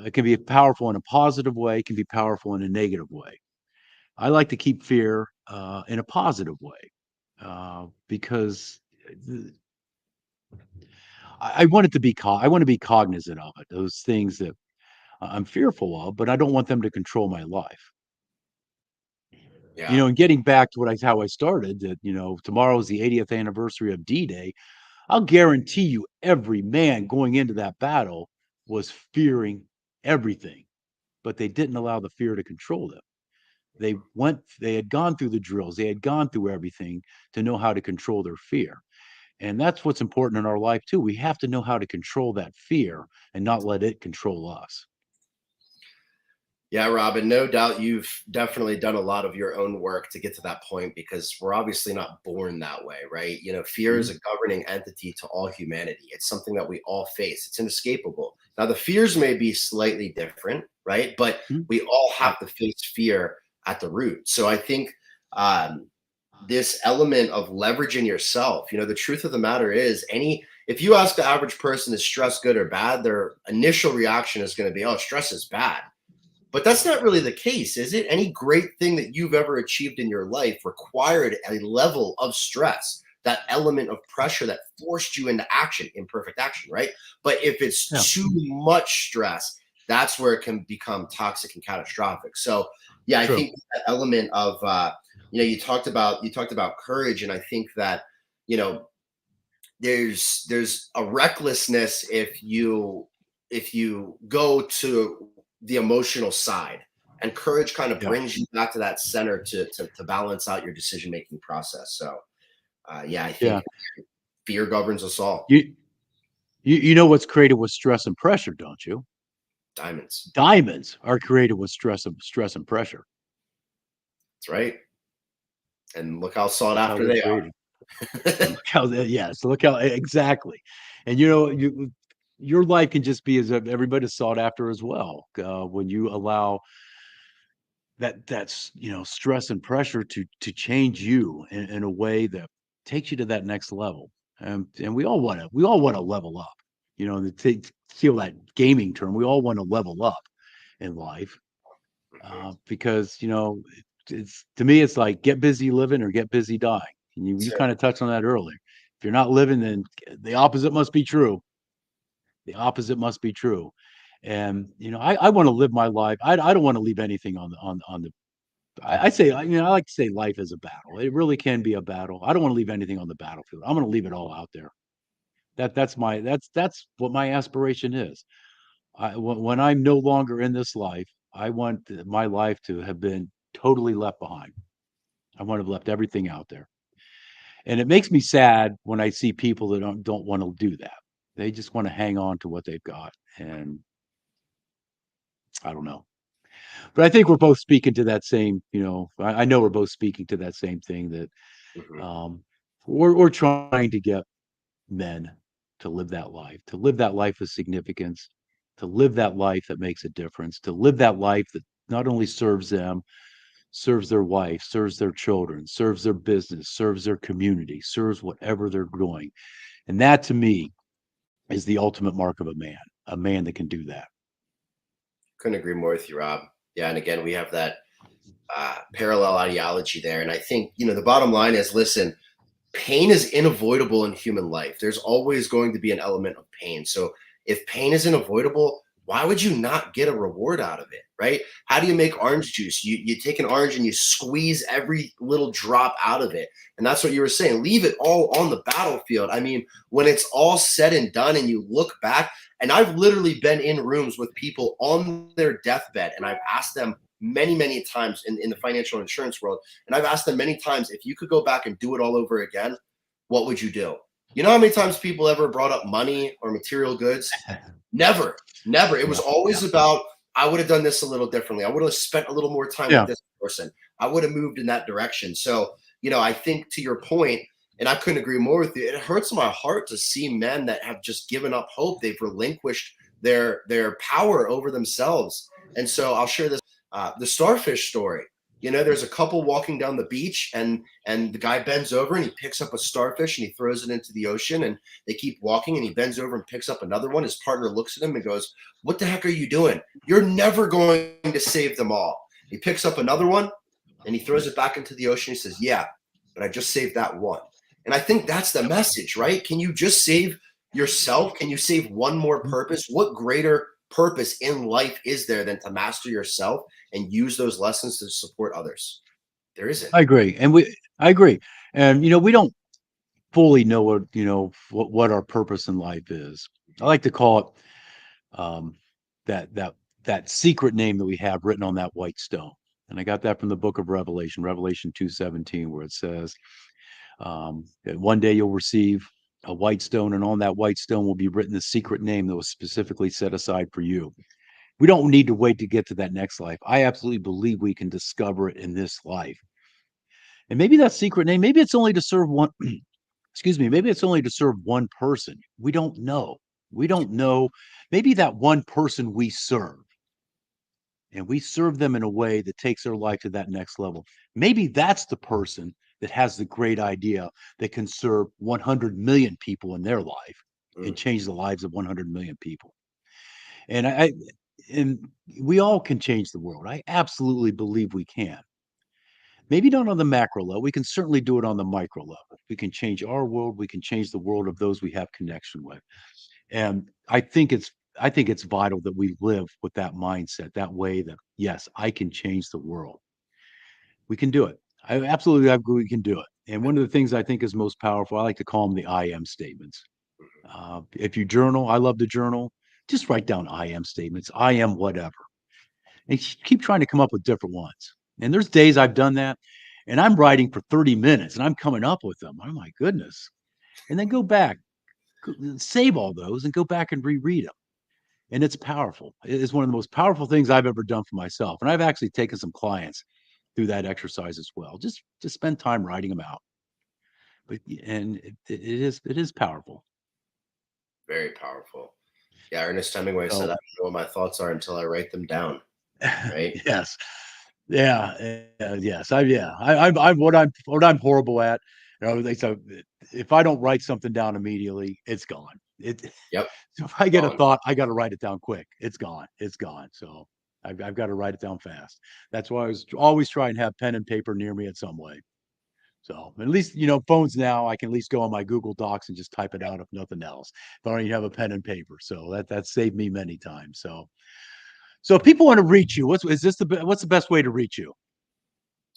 It can be powerful in a positive way. It can be powerful in a negative way. I like to keep fear in a positive way because I want it to be. I want to be cognizant of it. Those things that I'm fearful of, but I don't want them to control my life. Yeah. And getting back to how I started, that tomorrow is the 80th anniversary of D-Day. I'll guarantee you, every man going into that battle was fearing everything, but they didn't allow the fear to control them. They had gone through the drills, they had gone through everything to know how to control their fear. And that's what's important in our life too. We have to know how to control that fear and not let it control us. Yeah, Robin, no doubt you've definitely done a lot of your own work to get to that point because we're obviously not born that way, right? Fear is Mhm, a governing entity to all humanity. It's something that we all face, it's inescapable. Now, the fears may be slightly different, right? But mhm. we all Right. have to face fear at the root. So I think um, this element of leveraging yourself, the truth of the matter is, if you ask the average person, is stress good or bad? Their initial reaction is going to be, oh, stress is bad, but that's not really the case, is it? Any great thing that you've ever achieved in your life required a level of stress, that element of pressure that forced you into action, imperfect action, right? But if it's Yeah. too much stress, that's where it can become toxic and catastrophic. So, yeah, I True. think that element of you talked about courage, and I think that you know there's a recklessness if you go to the emotional side, and courage kind of Yeah. brings you back to that center to balance out your decision making process. So yeah, I Yeah. think fear governs us all. You you know what's created with stress and pressure, don't you? Diamonds. Diamonds are created with stress and pressure. That's right. And look how sought That's how after they're they are. created. And look how yes, look how exactly. And your life can just be as everybody's sought after as well. When you allow that's stress and pressure to change you in a way that takes you to that next level. And we all want to level up. To feel that gaming term, we all want to level up in life, Mhm. because it's to me it's like get busy living or get busy dying. And you So, kind of touched on that earlier. If you're not living, then the opposite must be true. The opposite must be true. And I want to live my life. I don't want to leave anything on the. I say, I like to say life is a battle. It really can be a battle. I don't want to leave anything on the battlefield. I'm going to leave it all out there. That's what my aspiration is. When I'm no longer in this life, I want my life to have been totally left behind. I want to have left everything out there. And it makes me sad when I see people that don't want to do that. They just want to hang on to what they've got. And I don't know. But I think we're both speaking to that same, I know we're both speaking to that same thing that mhm. um, we're trying to get men to live that life of significance, to live that life that makes a difference, to live that life that not only serves them, serves their wife, serves their children, serves their business, serves their community, serves whatever they're doing. And that to me is the ultimate mark of a man that can do that. Couldn't agree more with you, Rob. Yeah, and again, we have that parallel ideology there. And I think, the bottom line is, listen, pain is unavoidable in human life. There's always going to be an element of pain. So if pain is unavoidable, why would you not get a reward out of it, right? How do you make orange juice? You take an orange and you squeeze every little drop out of it. And that's what you were saying. Leave it all on the battlefield. I mean, when it's all said and done and you look back, and I've literally been in rooms with people on their deathbed, and I've asked them many, many times in the financial insurance world, and I've asked them many times, if you could go back and do it all over again, what would you do? You know how many times people ever brought up money or material goods? Never, never. It was Yeah, yeah, always about, I would have done this a little differently. I would have spent a little more time with yeah. this person. I would have moved in that direction. So, I think to your point, and I couldn't agree more with you, it hurts my heart to see men that have just given up hope. They've relinquished their power over themselves. And so I'll share this the starfish story. There's a couple walking down the beach, and the guy bends over and he picks up a starfish and he throws it into the ocean, and they keep walking and he bends over and picks up another one. His partner looks at him and goes, "What the heck are you doing? You're never going to save them all." He picks up another one and he throws it back into the ocean. He says, "Yeah, but I just saved that one." And I think that's the message, right? Can you just save yourself? Can you save one more purpose? What greater purpose in life is there than to master yourself and use those lessons to support others? There isn't. I agree. I agree. And, we don't fully know what our purpose in life is. I like to call it um, that secret name that we have written on that white stone. And I got that from the book of Revelation, Revelation 2:17, where it says, that one day you'll receive a white stone, and on that white stone will be written the secret name that was specifically set aside for you. We don't need to wait to get to that next life. I absolutely believe we can discover it in this life. And maybe that secret name, maybe it's only to serve one, excuse me, maybe it's only to serve one person. We don't know. We don't know. Maybe that one person we serve, and we serve them in a way that takes their life to that next level. Maybe that's the person that has the great idea that can serve 100 million people in their life and Mm. change the lives of 100 million people. And and we all can change the world. I absolutely believe we can. Maybe not on the macro level. We can certainly do it on the micro level. We can change our world. We can change the world of those we have connection with. And I think it's vital that we live with that mindset, that way that yes, I can change the world. We can do it. I absolutely agree we can do it. And one of the things I think is most powerful, I like to call them the I am statements. If you journal, I love to journal. Just write down I am statements. I am whatever, and keep trying to come up with different ones. And there's days I've done that, and I'm writing for 30 minutes, and I'm coming up with them. Oh my goodness! And then go back, save all those, and go back and reread them. And it's powerful. It is one of the most powerful things I've ever done for myself. And I've actually taken some clients through that exercise as well. Just spend time writing them out. and it is powerful. Very powerful. Yeah, Ernest Hemingway said, "I So don't know what my thoughts are until I write them down." Right? yes, yes, I'm what I'm horrible at. So if I don't write something down immediately, it's gone. It Yep. so if I get a Gone. thought, I got to write it down quick. It's gone. It's gone. So I've got to write it down fast. That's why I was always try and have pen and paper near me in some way. So at least phones now I can at least go on my Google Docs and just type it out if nothing else. If I don't even have a pen and paper, so that saved me many times. So if people want to reach you, what's the best way to reach you?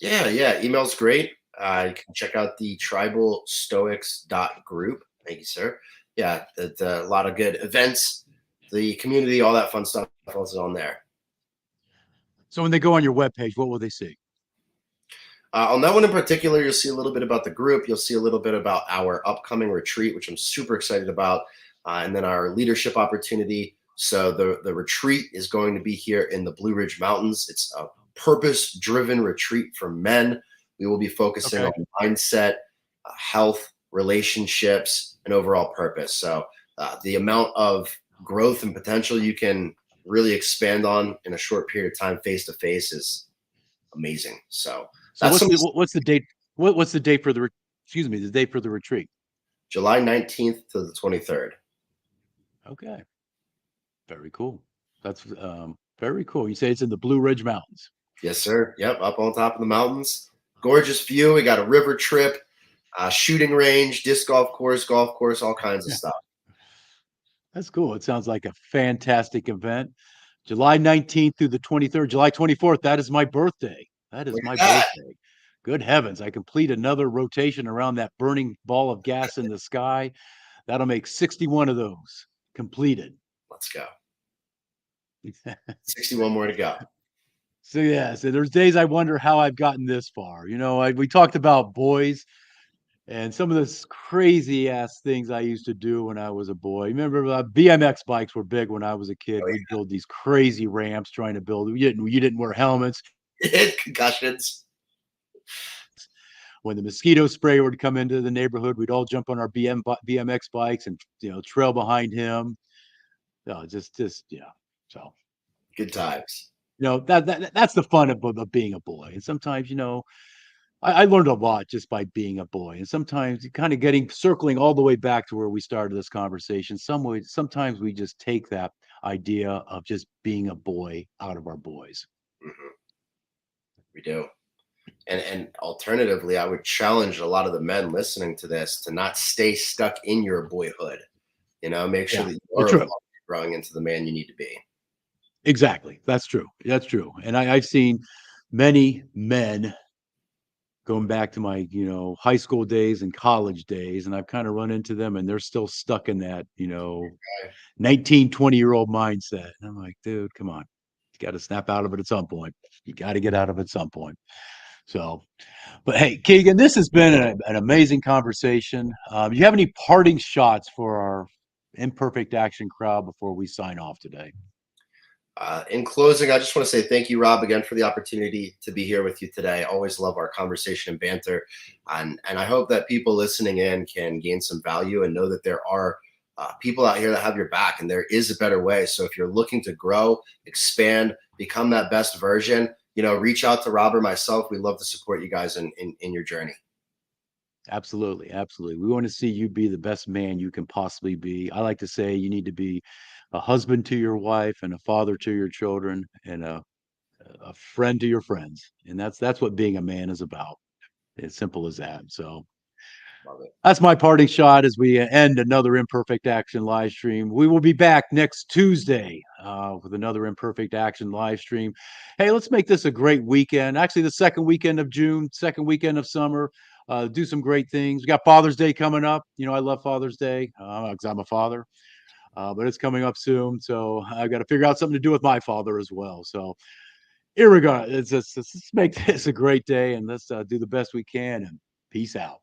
Yeah, yeah. Email's great. You can check out the tribalstoics.group. Thank you, sir. Yeah, a lot of good events, the community, all that fun stuff also on there. So when they go on your webpage, what will they see? On that one in particular, you'll see a little bit about the group. You'll see a little bit about our upcoming retreat, which I'm super excited about, and then our leadership opportunity. So the retreat is going to be here in the Blue Ridge Mountains. It's a purpose-driven retreat for men. We will be focusing Okay. on mindset, health, relationships, and overall purpose. So the amount of growth and potential you can really expand on in a short period of time, face to face, is amazing. So So that's what's some what's the date? What's the date for excuse me, the date for the retreat? July 19th to the 23rd. Okay. Very cool. That's very cool. You say it's in the Blue Ridge Mountains. Yes, sir. Yep, up on top of the mountains. Gorgeous view. We got a river trip, shooting range, disc golf course, all kinds of Yeah. stuff. That's cool. It sounds like a fantastic event. July 19th through the 23rd, July 24th. That is my birthday. That is Look my at that. birthday. Good heavens. I complete another rotation around that burning ball of gas in the sky. That'll make 61 of those completed. Let's go. 61 more to go. So yeah, so there's days I wonder how I've gotten this far. We talked about boys and some of the crazy ass things I used to do when I was a boy. Remember, BMX bikes were big when I was a kid. Oh, We'd build these crazy ramps trying to build. You didn't wear helmets. yeah. Concussions. When the mosquito spray would come into the neighborhood, we'd all jump on our BMX bikes and trail behind him. Just yeah. So Good times. that's the fun of being a boy. And sometimes I learned a lot just by being a boy, and sometimes kind of circling all the way back to where we started this conversation. Sometimes we just take that idea of just being a boy out of our boys. Hmm. We do. And alternatively, I would challenge a lot of the men listening to this to not stay stuck in your boyhood. Make sure Yeah, that you well, are true. growing into the man you need to be. Exactly. That's true. That's true. And I've seen many men going back to my high school days and college days, and I've kind of run into them, and they're still stuck in that 19, 20-year-old mindset. And I'm like, dude, come on. You got to snap out of it at some point. You got to get out of it at some point. So, but hey, Keegan, this has been an amazing conversation. Do you have any parting shots for our Imperfect Action crowd before we sign off today? In closing, I just want to say thank you, Rob, again for the opportunity to be here with you today. I always love our conversation and banter, and I hope that people listening in can gain some value and know that there are people out here that have your back, and there is a better way. So if you're looking to grow, expand, become that best version, reach out to Rob or myself. We love to support you guys in your journey. Absolutely, absolutely. We want to see you be the best man you can possibly be. I like to say you need to be a husband to your wife and a father to your children and a friend to your friends. And that's what being a man is about. As simple as that. So Love it. that's my parting shot as we end another Imperfect Action live stream. We will be back next Tuesday with another Imperfect Action live stream. Hey, let's make this a great weekend. Actually, the second weekend of June, second weekend of summer. Do some great things. We got Father's Day coming up. I love Father's Day because I'm a father, but it's coming up soon. So I've got to figure out something to do with my father as well. So, irregardless, let's make this a great day and let's do the best we can. And peace out.